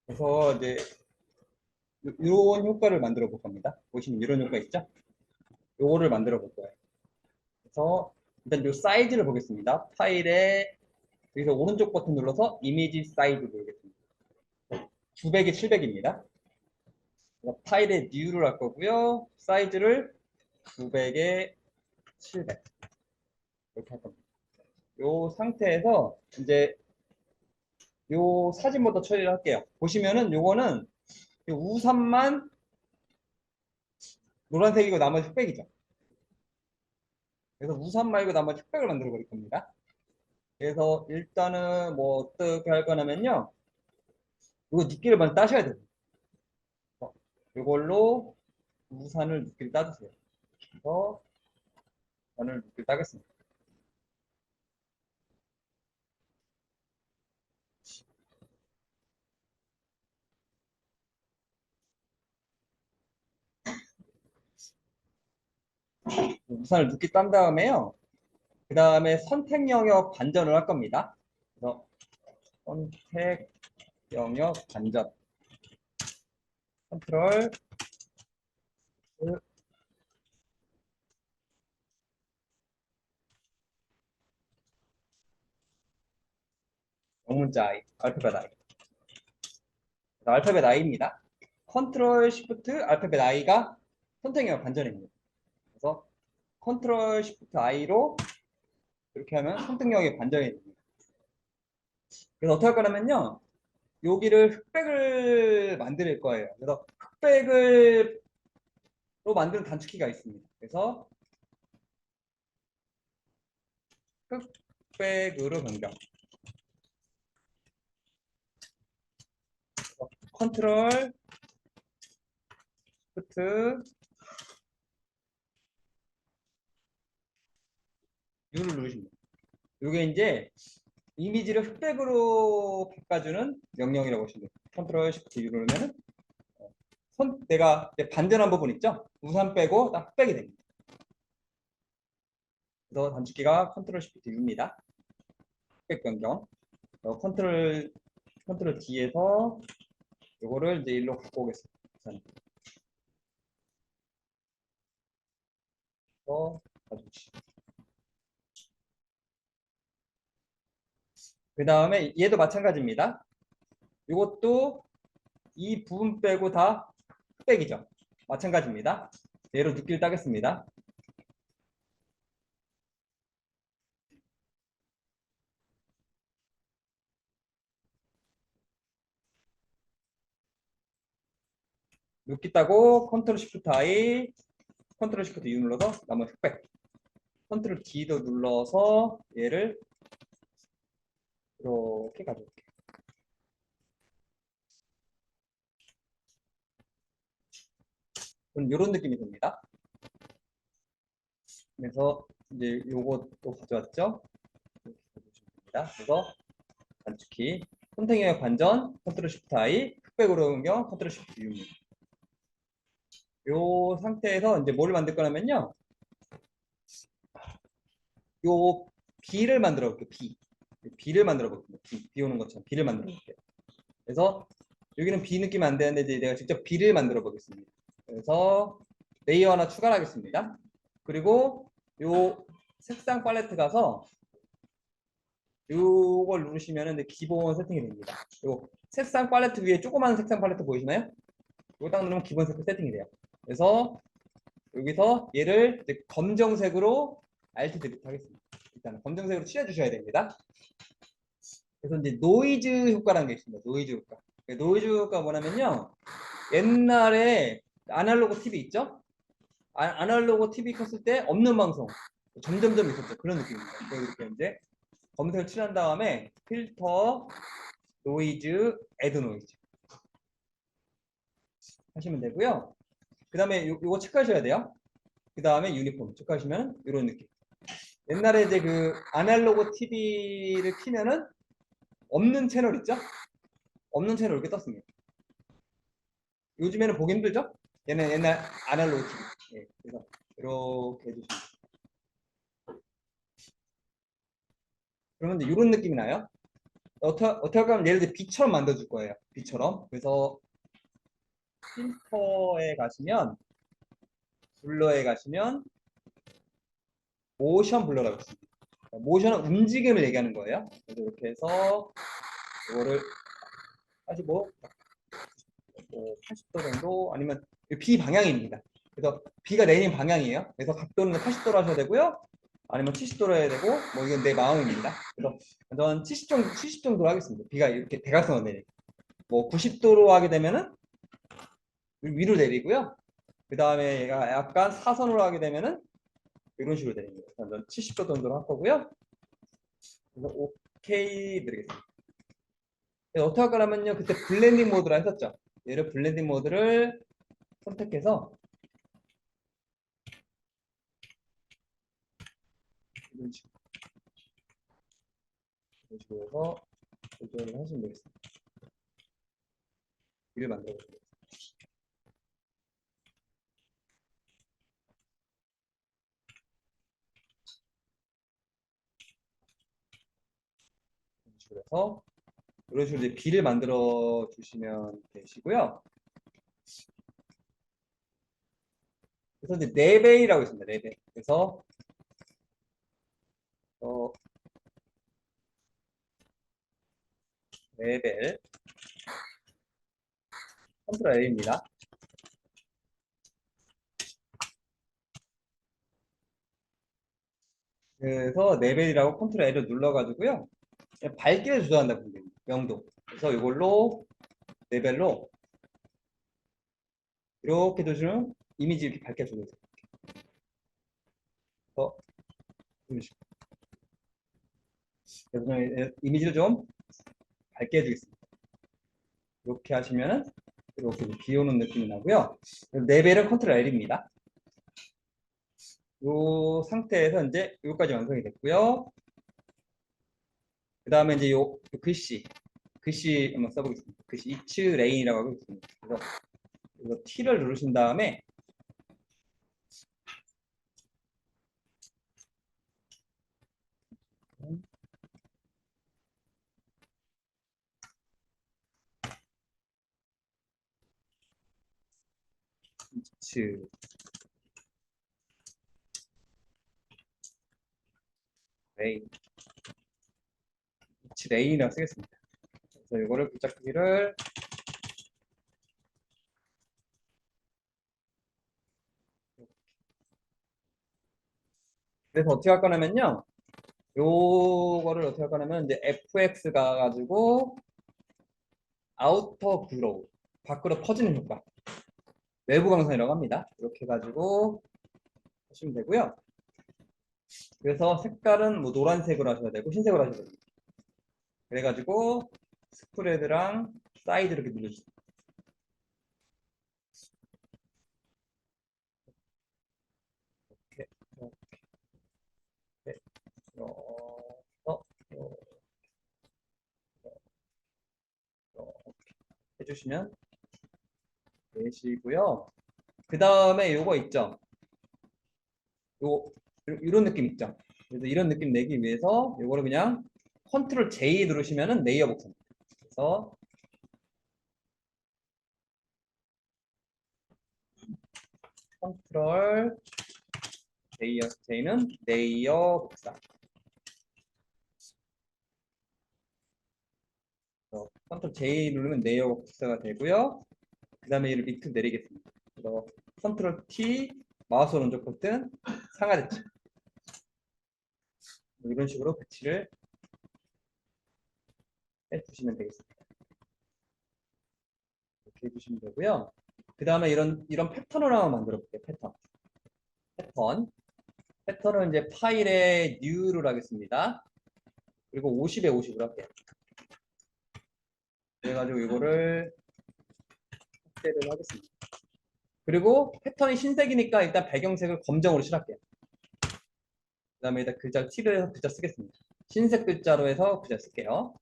그래서 이제 이런 효과를 만들어 볼 겁니다. 보시면 이런 효과 있죠? 요거를 만들어 볼 거예요. 그래서 일단 요 사이즈를 보겠습니다. 파일에 여기서 오른쪽 버튼 눌러서 이미지 사이즈 누르겠습니다. 900에 700입니다. 파일에 뉴를 할 거고요. 사이즈를 900에 700 이렇게 할 겁니다. 요 상태에서 이제 요 사진 모드 처리를 할게요. 보시면은 요거는 요 우산만 노란색이고 나머지 흑백이죠. 그래서 우산 말고 나머지 흑백을 만들어 버릴 겁니다. 그래서 일단은 뭐 어떻게 할 거냐면요. 이거 붓기를 먼저 따셔야 돼요. 이걸로 우산을 붓기를 따주세요. 그래서 우산을 붓기를 따겠습니다. 우산을 붓기 딴 다음에요. 그 다음에 선택 영역 반전을 할 겁니다. 그래서 선택 영역 반전 컨트롤 영문자 I, 알파벳 I. 알파벳 I입니다. 컨트롤 시프트 알파벳 I가 선택 영역 반전입니다. 그래서 컨트롤 시프트 I로 이렇게 하면 선택 영역이 반전이 됩니다. 그래서 어떻게 할 거냐면요. 여기를 흑백을 만들 거예요. 그래서 흑백으로 만드는 단축키가 있습니다. 그래서 흑백으로 변경. 컨트롤 시프트 U를 누르십니다. 이게 이제 이미지를 흑백으로 바꿔주는 명령이라고 보시면 돼요. 컨트롤 시프트 U 누르면은 내가 반전한 부분 있죠? 우산 빼고 딱 흑백이 됩니다. 그래서 단축키가 컨트롤 시프트 U입니다. 흑백 변경. 컨트롤 D에서 이거를 이제 일로 갖고 오겠습니다. 그 다음에 얘도 마찬가지입니다. 이것도 이 부분 빼고 다 흑백이죠. 마찬가지입니다. 얘로 눕기를 따겠습니다. 눕기 따고 컨트롤 시프트 I, 컨트롤 시프트 U 눌러서 나머지 흑백. 컨트롤 D도 눌러서 얘를 이렇게 가져올게요. 이런 느낌이 듭니다. 그래서 이제 요것도 가져왔죠. 이렇게 됩니다. 그래서 단축키 선택의 반전 컨트롤 시프트 I, 흑백으로 변경 컨트롤 시프트 U입니다. 요 상태에서 이제 뭘 만들 거냐면요. 요 B를 만들어 볼게요. B를 만들어 볼게요. 비 오는 것처럼 B를 만들어 볼게요. 그래서 여기는 B 느낌 안 되는데 이제 내가 직접 B를 만들어 보겠습니다. 그래서 레이어 하나 추가하겠습니다. 그리고 요 색상 팔레트 가서 요걸 누르시면 기본 세팅이 됩니다. 요 색상 팔레트 위에 조그마한 색상 팔레트 보이시나요? 이거 딱 누르면 기본 색깔 세팅이 돼요. 그래서 여기서 얘를 이제 검정색으로 Alt 드리트 하겠습니다. 일단 검정색으로 칠해주셔야 됩니다. 그래서 이제 노이즈 효과라는 게 있습니다. 노이즈 효과. 노이즈 효과가 뭐냐면요. 옛날에 아날로그 TV 있죠? 아날로그 TV 켰을 때 없는 방송 점점점 있었죠. 그런 느낌입니다. 이렇게 이제 검색을 칠한 다음에 필터, 노이즈, 애드 노이즈 하시면 되고요. 그 다음에 요거 체크하셔야 돼요. 그 다음에 유니폼 체크하시면 이런 느낌. 옛날에 이제 그 아날로그 TV를 키면은 없는 채널 있죠? 없는 채널 이렇게 떴습니다. 요즘에는 보기 힘들죠? 얘는 옛날 아날로그 TV. 예, 그래서 이렇게 해주시면 그러면 이제 이런 느낌이 나요. 어떻게 하면 예를 들어 B처럼 만들어줄 거예요. B처럼. 그래서 필터에 가시면 블러에 가시면 모션 블러라고 있습니다. 모션은 움직임을 얘기하는 거예요. 그래서 이렇게 해서 이거를 45, 80도 정도 아니면 B 방향입니다. 그래서 B가 내린 방향이에요. 그래서 각도는 80도로 하셔야 되고요. 아니면 70도로 해야 되고 뭐 이건 내 마음입니다. 그래서 전 70 정도로 하겠습니다. B가 이렇게 대각선으로 내리고 뭐 90도로 하게 되면은 위로 내리고요. 그 다음에 얘가 약간 사선으로 하게 되면은 이런 식으로 내립니다. 전 70도 정도로 할 거고요. 그래서 오케이 드리겠습니다. 어떻게 할 거냐면요. 그때 블렌딩 모드라 했었죠. 얘를 블렌딩 모드를 선택해서 이런 식으로 해서 조절을 하시면 되겠습니다. 위를 만들어 보겠습니다. 이런 식으로 해서 이런 식으로 이제 B를 만들어 주시면 되시고요. 그래서 이제 레벨이라고 있습니다. 레벨. 그래서 레벨 컨트롤 L입니다. 그래서 레벨이라고 컨트롤 L을 눌러가지고요. 밝기를 조절한다 보면 됩니다. 명도. 그래서 이걸로 레벨로 이렇게 두시면 이미지 이렇게 밝게 조절해서 이런 식으로. 그래서 저는 이미지를 좀 밝게 해주겠습니다. 이렇게 하시면은 이렇게 비 오는 느낌이 나고요. 레벨은 컨트롤 L입니다. 이 상태에서 이제 여기까지 완성이 됐고요. 그 다음에 이제 요 글씨 한번 써보겠습니다. 글씨 이츠 레인이라고 하고 있습니다. 그래서 이거 T를 누르신 다음에 이츠 레인 이츠 레인이라고 쓰겠습니다. 그래서 이거를 글자 크기를 그래서 어떻게 할 거냐면요. 요거를 어떻게 할 거냐면 이제 fx 가가지고 아우터 그로우 밖으로 퍼지는 효과 외부 광선이라고 합니다. 이렇게 해가지고 하시면 되고요. 그래서 색깔은 뭐 노란색으로 하셔야 되고 흰색으로 하셔야 됩니다. 그래가지고 스프레드랑 사이드 이렇게 눌러주세요. 이렇게 이렇게 넣어서 이렇게 해주시면 되시고요. 그 다음에 요거 있죠. 요 이런 느낌 있죠. 그래서 이런 느낌 내기 위해서 요거를 그냥 컨트롤 J 누르시면은 레이어 복사입니다. 그래서 컨트롤 J는 레이어 복사. 컨트롤 J 누르면 레이어 복사가 되고요. 그 다음에 얘를 밑으로 내리겠습니다. 그래서 컨트롤 T 마우스 오른쪽 버튼 상하대치 이런 식으로 배치를 해주시면 되겠습니다. 이렇게 해주시면 되고요. 그 다음에 이런 패턴을 하나 만들어 볼게요. 패턴은 이제 파일에 new를 하겠습니다. 그리고 50에 50으로 할게요. 그래가지고 이거를 확대를 하겠습니다. 그리고 패턴이 흰색이니까 일단 배경색을 검정으로 칠할게요. 그 다음에 일단 글자 T를 해서 글자 쓰겠습니다. 흰색 글자로 해서 글자 쓸게요.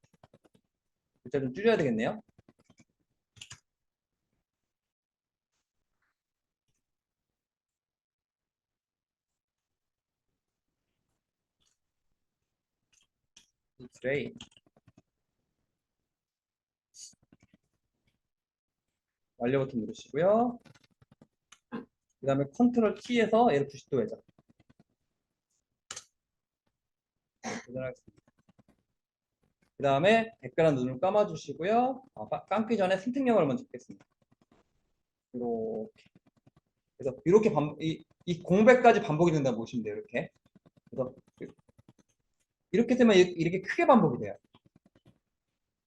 글자 좀 줄여야 되겠네요. 트레이 완료 버튼 누르시고요. 그 다음에 컨트롤 T에서 얘를 90도 회전. 그 다음에 백그라운드 눈을 감아주시고요. 감기 전에 선택령을 먼저 찍겠습니다. 이렇게. 그래서 이렇게 이 공백까지 반복이 된다고 보시면 돼요. 이렇게. 그래서 이렇게 되면 이렇게 크게 반복이 돼요.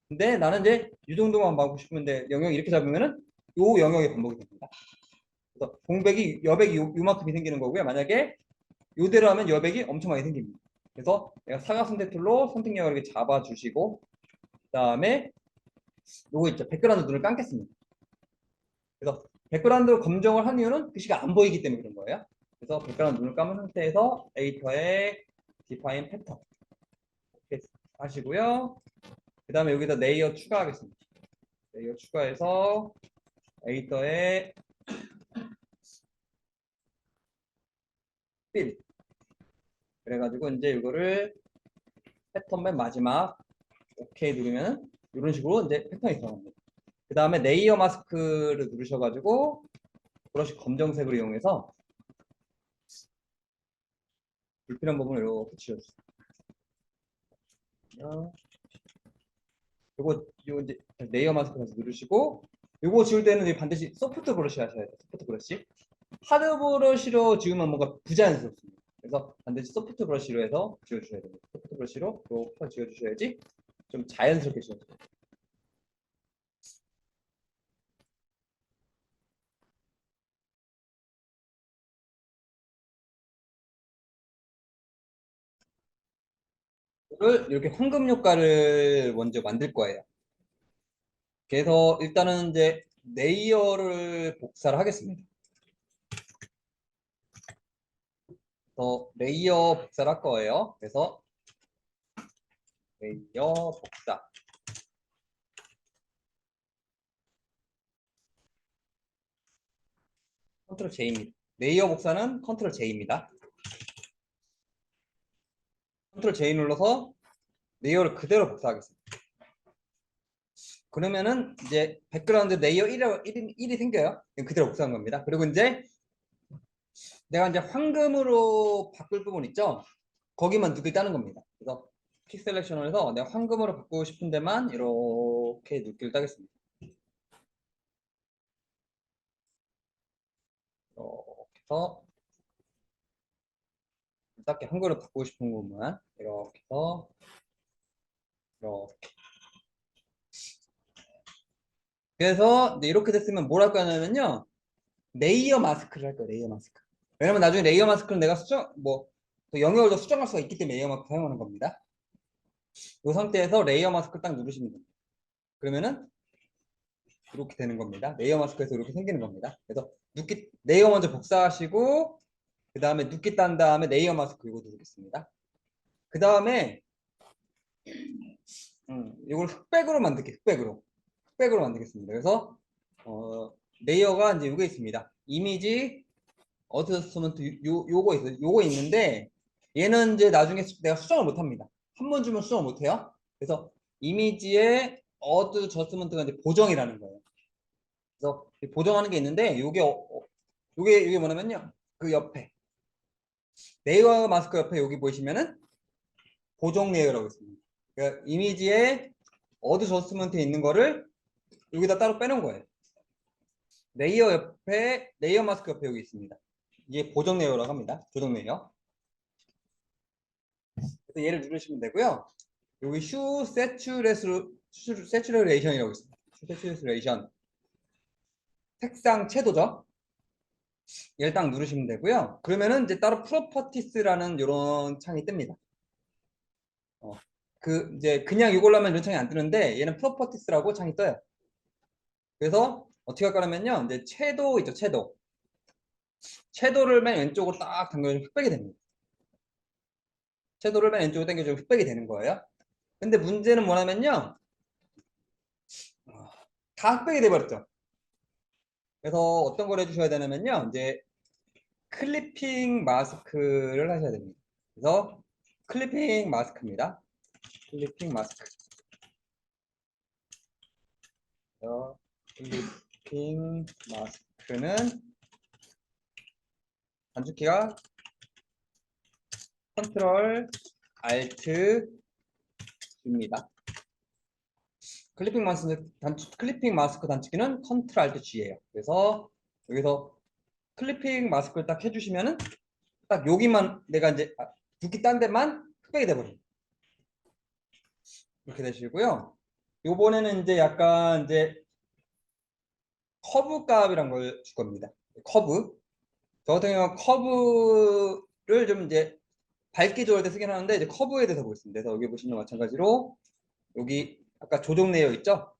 근데 나는 이제 이 정도만 하고 싶은데 영역이 이렇게 잡으면은 요 영역이 반복이 됩니다. 그래서 공백이 여백이 요만큼이 생기는 거고요. 만약에 요대로 하면 여백이 엄청 많이 생깁니다. 그래서 내가 사각선택 툴로 선택력을 이렇게 잡아주시고 그다음에 요거 있죠. 백그라운드 눈을 감겠습니다. 그래서 백그라운드 검정을 한 이유는 글씨가 안 보이기 때문에 그런 거예요. 그래서 백그라운드 눈을 감은 상태에서 에디터에 define 패턴 이렇게 하시고요. 그 다음에 여기다 레이어 추가하겠습니다. 레이어 추가해서 에디터에 fill 그래가지고 이제 이거를 패턴 맨 마지막 OK 누르면 이런 식으로 이제 패턴이 들어갑니다. 그 다음에 레이어 마스크를 누르셔가지고 브러쉬 검정색으로 이용해서 불필요한 부분을 이렇게 지워주세요. 요거 이제 레이어 마스크 다시 누르시고 요거 지울 때는 반드시 소프트 브러쉬 하셔야 돼요. 소프트 브러쉬. 하드 브러쉬로 지우면 뭔가 부자연스럽습니다. 그래서 반드시 소프트 브러쉬로 해서 지워주셔야 됩니다. 소프트 브러쉬로 이렇게 지워주셔야지 좀 자연스럽게 지워져요. 이렇게 황금 효과를 먼저 만들 거예요. 그래서 일단은 이제 레이어를 복사를 하겠습니다. 레이어 복사를 할 거예요. 그래서 레이어 복사. 컨트롤 J입니다. 레이어 복사는 컨트롤 J입니다. 컨트롤 J 눌러서 레이어를 그대로 복사하겠습니다. 그러면은 이제 백그라운드 레이어 1이 생겨요. 그대로 복사한 겁니다. 그리고 이제 내가 이제 황금으로 바꿀 부분 있죠? 거기만 누길 따는 겁니다. 그래서 픽 셀렉션을 해서 내가 황금으로 바꾸고 싶은 데만 이렇게 누기를 따겠습니다. 이렇게 해서 딱히 한글로 바꾸고 싶은 부분만 이렇게 해서 이렇게. 그래서 이제 이렇게 됐으면 뭘 할 거냐면요. 레이어 마스크를 할 거예요. 레이어 마스크. 왜냐면 나중에 레이어 마스크는 내가 영역을 더 수정할 수가 있기 때문에 레이어 마스크 사용하는 겁니다. 이 상태에서 레이어 마스크 딱 누르시면 됩니다. 그러면은 이렇게 되는 겁니다. 레이어 마스크에서 이렇게 생기는 겁니다. 그래서 레이어 먼저 복사하시고 그 다음에 눕기 딴 다음에 레이어 마스크 이거 누르겠습니다. 그 다음에 이걸 흑백으로 만들게요. 흑백으로 만들겠습니다. 그래서 레이어가 이제 이게 있습니다. 이미지 어드저스트먼트 요거 있어요. 요거 있는데 얘는 이제 나중에 내가 수정을 못 합니다. 한 번 주면 수정을 못 해요. 그래서 이미지의 어드저스트먼트가 이제 보정이라는 거예요. 그래서 보정하는 게 있는데 요게 뭐냐면요. 그 옆에 레이어 마스크 옆에 여기 보시면은 보정 레이어라고 있습니다. 그러니까 이미지에 어드저스트먼트에 있는 거를 여기다 따로 빼놓은 거예요. 레이어 옆에 레이어 마스크 옆에 여기 있습니다. 이게 보정 레이어라고 합니다. 조정 레이어. 그래서 얘를 누르시면 되고요. 여기 슈 세츄레이션이라고 있습니다. 슈 세츄레이션. 색상 채도죠. 얘를 딱 누르시면 되고요. 그러면은 이제 따로 프로퍼티스라는 이런 창이 뜹니다. 이제 그냥 이걸로 하면 이런 창이 안 뜨는데 얘는 프로퍼티스라고 창이 떠요. 그래서 어떻게 할 거냐면요. 이제 채도 있죠, 채도. 채도를 맨 왼쪽으로 딱 당겨주면 흑백이 됩니다. 채도를 맨 왼쪽으로 당겨주면 흑백이 되는 거예요. 근데 문제는 뭐냐면요. 다 흑백이 돼버렸죠. 그래서 어떤 걸 해주셔야 되냐면요. 이제 클리핑 마스크를 하셔야 됩니다. 그래서 클리핑 마스크입니다. 클리핑 마스크. 클리핑 클리핑 마스크는 단축키가 컨트롤 Alt입니다. 클리핑 마스크 단축키는 컨트롤 Alt G예요. 그래서 여기서 클리핑 마스크를 딱 해주시면은 딱 여기만 내가 이제 붓기 딴 데만 흑백이 돼버려요. 이렇게 되시고요. 요번에는 이제 약간 이제 커브 값이란 걸 줄 겁니다. 커브. 저 같은 경우는 커브를 좀 이제 밝기 조절 때 쓰긴 하는데 이제 커브에 대해서 보겠습니다. 그래서 여기 보시면 마찬가지로 여기 아까 조정 레이어 있죠?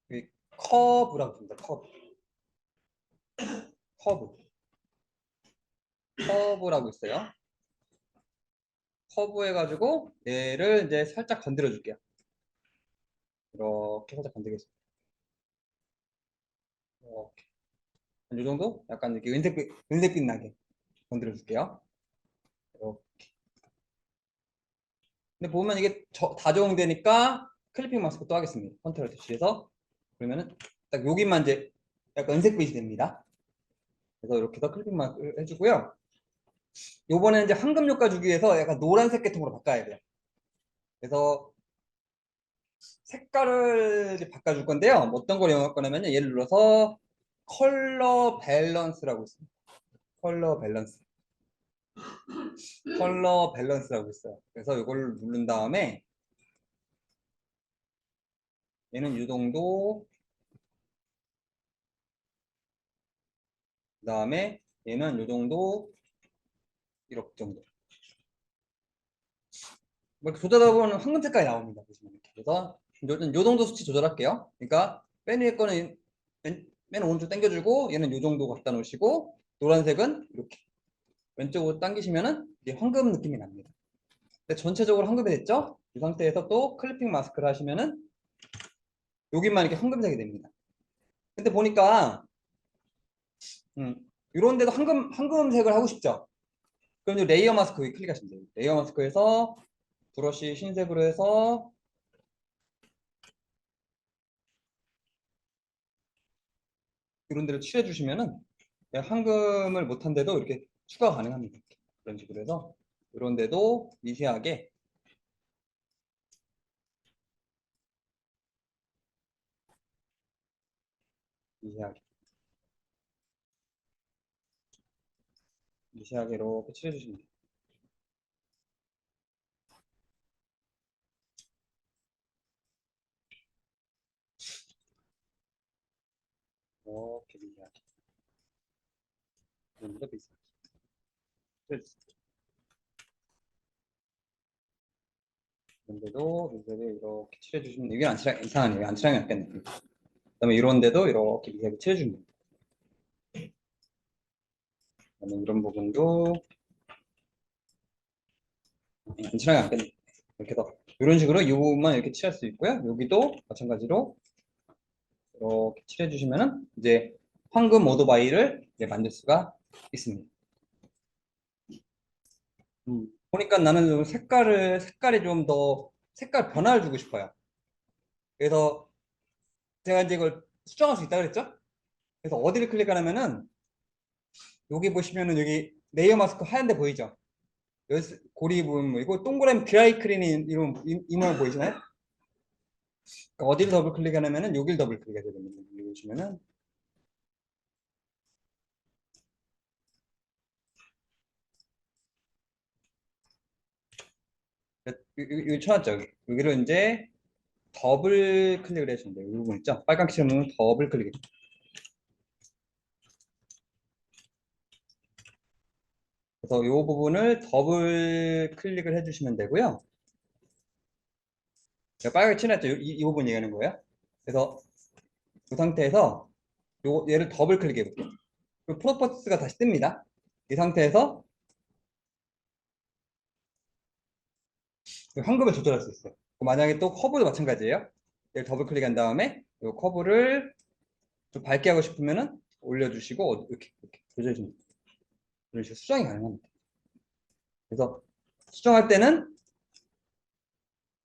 여기 커브라고 줍니다. 커브라고 있어요. 커브 해가지고 얘를 이제 살짝 건드려 줄게요. 이렇게 살짝 건드리겠습니다. 이렇게. 이 정도? 약간 이렇게 은색빛 나게 건드려 줄게요. 이렇게. 근데 보면 이게 다 적용되니까 클리핑 마스크 또 하겠습니다. 컨트롤 대시해서 그러면은 딱 여기만 이제 약간 은색빛이 됩니다. 그래서 이렇게 해서 클리핑 마스크 해주고요. 요번에는 이제 황금 효과 주기 위해서 약간 노란색 계통으로 바꿔야 돼요. 그래서 색깔을 이제 바꿔줄 건데요. 뭐 어떤 걸 이용할 거냐면 예를 들어서 컬러 밸런스라고 있습니다. 컬러 밸런스라고 있어요. 그래서 이걸 누른 다음에 얘는 이 정도, 그 다음에 얘는 이 정도, 이렇게 정도. 뭐 이렇게 조절하다 보면 황금 색깔이 나옵니다. 보시면 이렇게. 그래서 요 정도 수치 조절할게요. 그러니까 맨 위에 거는 맨 오른쪽 당겨주고 얘는 요 정도 갖다 놓으시고 노란색은 이렇게 왼쪽으로 당기시면은 이게 황금 느낌이 납니다. 근데 전체적으로 황금이 됐죠? 이 상태에서 또 클리핑 마스크를 하시면은 여기만 이렇게 황금색이 됩니다. 근데 보니까 이런 데도 황금색을 하고 싶죠? 그럼 이제 레이어 마스크 여기 클릭하시면 돼요. 레이어 마스크에서 브러쉬 흰색으로 해서 이런 데를 칠해 주시면은 황금을 못한데도 이렇게 추가 가능합니다. 그런 식으로 해서 이런 데도 미세하게 미세하게 미세하게 이렇게 칠해 주시면 돼요. 이렇게 미세하게 이런 데도 미세하게 칠해 주세요. 이런 데도 미세하게 이렇게 칠해 주시면 이게 이상하네요. 안 칠하면 낫겠네. 그다음에 이런 데도 이렇게 미세하게 칠해 주면 돼요. 그다음에 이런 부분도 안 칠하면 낫겠네. 이렇게 해서 이런 식으로 이 부분만 이렇게 칠할 수 있고요. 여기도 마찬가지로 이렇게 칠해 주시면은 이제 황금 오토바이를 이제 만들 수가 있습니다. 보니까 나는 좀 색깔이 좀 더 색깔 변화를 주고 싶어요. 그래서 제가 이제 이걸 수정할 수 있다 그랬죠? 그래서 어디를 클릭하냐면은 여기 보시면은 여기 레이어 마스크 하얀 데 보이죠? 여기 고리 부분 보이고 동그라미 드라이 클리닝 이 모양 보이시나요? 그러니까 어디를 더블 클릭하냐면은 여기를 더블 클릭해야 됩니다. 여기 보시면은 여기 찾았죠? 여기를 이제 더블 클릭을 해주시면 돼요. 이 부분 있죠? 빨간 키처럼 더블 클릭. 그래서 이 부분을 더블 클릭을 해주시면 되고요. 제가 빨갛게 칠했죠? 이 부분 얘기하는 거예요. 그래서 이 상태에서 얘를 더블 클릭해 볼게요. 그럼 프로퍼티스가 다시 뜹니다. 이 상태에서 황금을 조절할 수 있어요. 만약에 또 커브도 마찬가지예요. 얘를 더블 클릭한 다음에 이 커브를 좀 밝게 하고 싶으면은 올려주시고 이렇게 조절해줍니다. 이런 식으로 수정이 가능합니다. 그래서 수정할 때는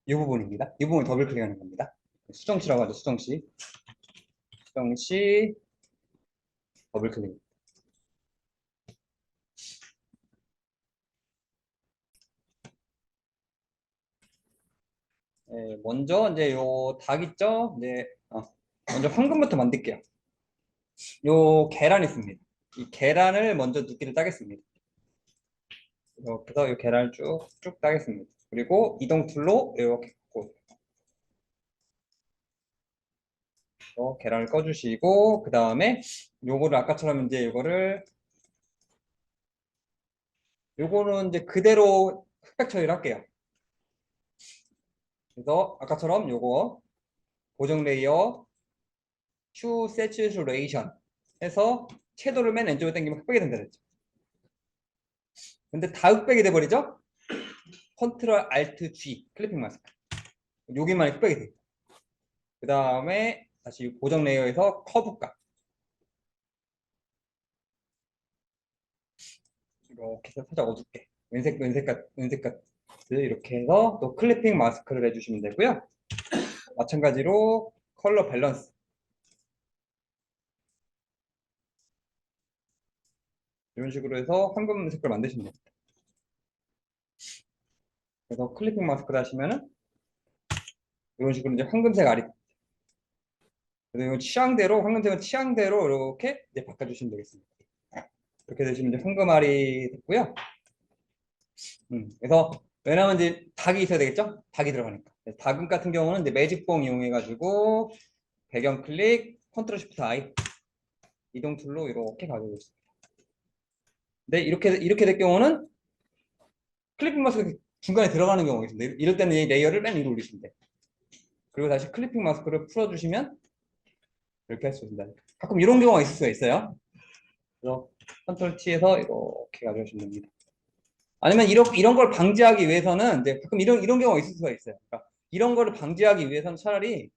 이 부분입니다. 이 부분을 더블 클릭하는 겁니다. 수정시라고 하죠. 수정시. 수정 시 더블 클릭. 네, 먼저 이제 요 닭 있죠? 이제 먼저 황금부터 만들게요. 요 계란 있습니다. 이 계란을 먼저 눕기를 따겠습니다. 이렇게 해서 이 계란을 쭉쭉 따겠습니다. 그리고 이동 툴로 이렇게 계란을 꺼주시고 그 다음에 요거를 아까처럼 이제 요거는 이제 그대로 흑백 처리를 할게요. 그래서 아까처럼 요거 고정 레이어 슈 세츄레이션 해서 채도를 맨 왼쪽으로 당기면 흑백이 된다 그랬죠. 근데 다 흑백이 돼버리죠? 컨트롤 알트 G 클리핑 마스크 여기만 흑백이 돼요. 그 다음에 다시 고정 레이어에서 커브값 이렇게 해서 살짝 어둡게 은색깔 이렇게 해서 또 클리핑 마스크를 해주시면 되고요. 마찬가지로 컬러 밸런스 이런 식으로 해서 황금 색깔 만드시면 됩니다. 그래서 클리핑 마스크를 하시면은 이런 식으로 이제 황금색 알이 그리고 취향대로 황금색은 취향대로 이렇게 이제 바꿔주시면 되겠습니다. 이렇게 되시면 이제 황금 알이 됐고요. 그래서 왜냐면 이제 닭이 있어야 되겠죠? 닭이 들어가니까. 닭 같은 경우는 이제 매직봉 이용해가지고 배경 클릭, 컨트롤 쉬프트 I 이동 툴로 이렇게 가지고 있습니다. 근데 이렇게 될 경우는 클리핑 마스크 중간에 들어가는 경우가 있습니다. 이럴 때는 이 레이어를 맨 위로 올리시면 돼요. 그리고 다시 클리핑 마스크를 풀어주시면 이렇게 할 수 있습니다. 가끔 이런 경우가 있을 수가 있어요. 그래서 컨트롤 T에서 이렇게 가져오시면 됩니다. 아니면 이런 걸 방지하기 위해서는 이제 가끔 이런 경우가 있을 수가 있어요. 그러니까 이런 거를 방지하기 위해서는 차라리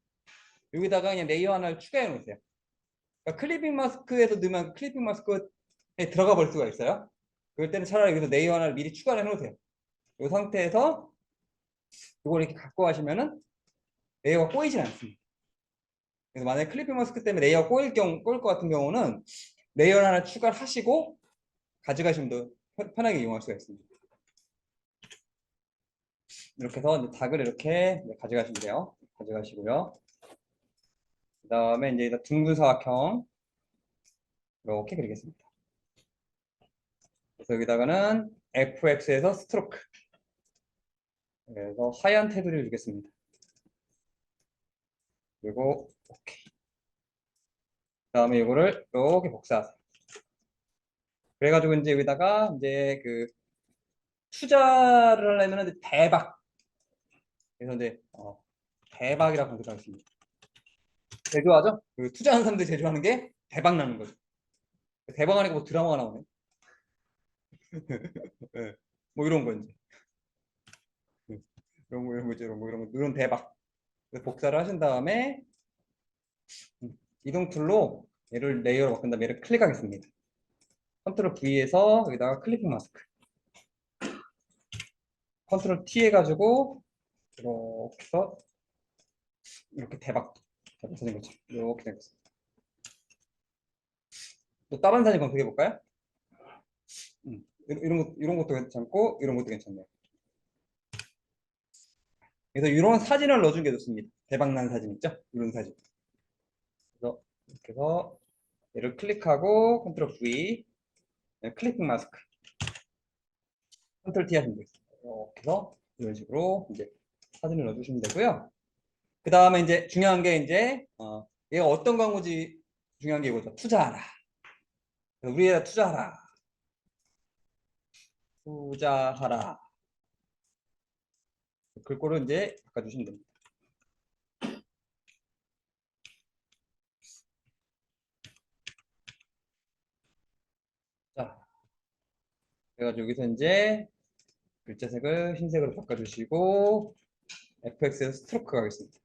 여기다가 그냥 레이어 하나를 추가해 놓으세요. 그러니까 클리핑 마스크에서 넣으면 클리핑 마스크에 들어가 볼 수가 있어요. 그럴 때는 차라리 여기서 레이어 하나를 미리 추가를 해 놓으세요. 이 상태에서 이걸 이렇게 갖고 가시면은 레이어가 꼬이진 않습니다. 그래서 만약에 클리핑 마스크 때문에 레이어가 꼬일 것 같은 경우는 레이어 하나 추가를 하시고 가져가시면 더 편하게 이용할 수가 있습니다. 이렇게 해서 이제 닭을 이렇게 가져가시면 돼요. 가져가시고요. 그 다음에 이제 둥근 사각형 이렇게 그리겠습니다. 그래서 여기다가는 FX에서 스트로크 그래서 하얀 테두리를 주겠습니다. 그리고 오케이. 그 다음에 이거를 이렇게 복사하세요. 그래가지고 이제 여기다가 이제 그 투자를 하려면 대박. 그래서 이제 대박이라고 검색하겠습니다. 제조하죠? 그 투자하는 사람들이 제조하는 게 대박 나는 거죠. 대박 하니까 뭐 드라마가 나오네. 네. 뭐 이런 거 이제. 이런 대박. 복사를 하신 다음에 이동 툴로 얘를 레이어로 바꾼 다음에 얘를 클릭하겠습니다. 컨트롤 V에서 여기다가 클리핑 마스크. 컨트롤 T 해가지고 이렇게 해서 이렇게 대박 사진 거죠. 이렇게 생겼습니다. 또 다른 사진 검색해 볼까요? 이런 것도 괜찮고 이런 것도 괜찮네요. 그래서 이런 사진을 넣어준 게 좋습니다. 대박난 사진 있죠? 이런 사진. 그래서 이렇게 해서 얘를 클릭하고 컨트롤 V 클리핑 마스크 컨트롤 T 하시면 되겠습니다. 이렇게 해서 이런 식으로 이제 사진을 넣어주시면 되고요. 그 다음에 이제 중요한 게 이제 얘가 어떤 광고지 중요한 게 이거죠. 투자하라. 우리에다 투자하라. 투자하라. 글꼴을 이제 바꿔주시면 됩니다. 자, 그래가지고 여기서 이제 글자색을 흰색으로 바꿔주시고 FX에서 스트로크 가겠습니다.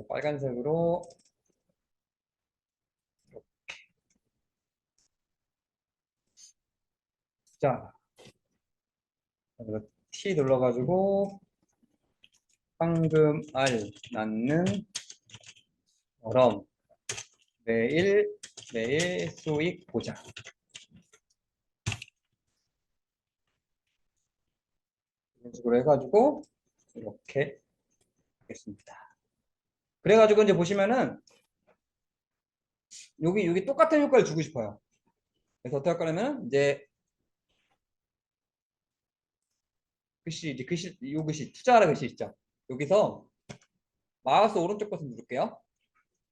빨간색으로 자, T 눌러가지고 황금 알 낳는 그럼 매일 수익 보자. 이런 식으로 해가지고 이렇게 하겠습니다. 그래가지고 이제 보시면은 여기 똑같은 효과를 주고 싶어요. 그래서 어떻게 할 거냐면 이제 요 글씨 투자하라 글씨 있죠. 여기서 마우스 오른쪽 버튼 누를게요.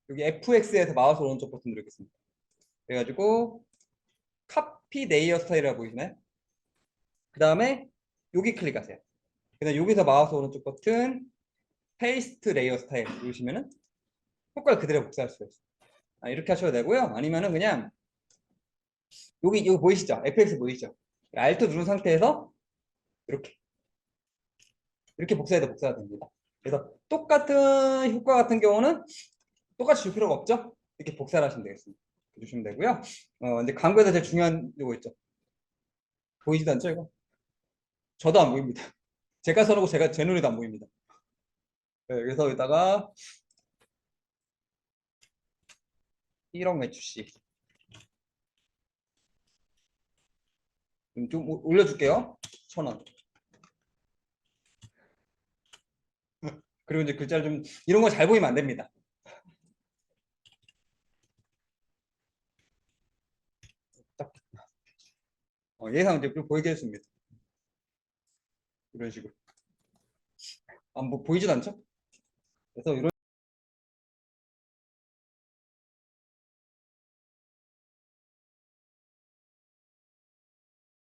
여기 FX에서 마우스 오른쪽 버튼 누르겠습니다. 그래가지고 카피 레이어 스타일이라고 보이시나요? 그 다음에 여기 클릭하세요. 그다음 여기서 마우스 오른쪽 버튼 페이스트 레이어 스타일 누르시면은 효과를 그대로 복사할 수가 있어요. 이렇게 하셔도 되고요. 아니면은 그냥 여기 보이시죠? FX 보이시죠? Alt 누른 상태에서 이렇게 복사해도 복사가 됩니다. 그래서 똑같은 효과 같은 경우는 똑같이 줄 필요가 없죠? 이렇게 복사를 하시면 되겠습니다. 주시면 되고요. 이제 광고에서 제일 중요한 이거 있죠? 보이지도 않죠, 이거? 저도 안 보입니다. 제가 써놓고 제 눈에도 안 보입니다. 네, 그래서 여기다가 1억 매출시 좀 올려줄게요. 1,000원. 그리고 이제 글자를 좀 이런 거 잘 보이면 안 됩니다. 딱 예상 이제 보이게 했습니다. 이런 식으로. 뭐 보이지도 않죠? 그래서 이런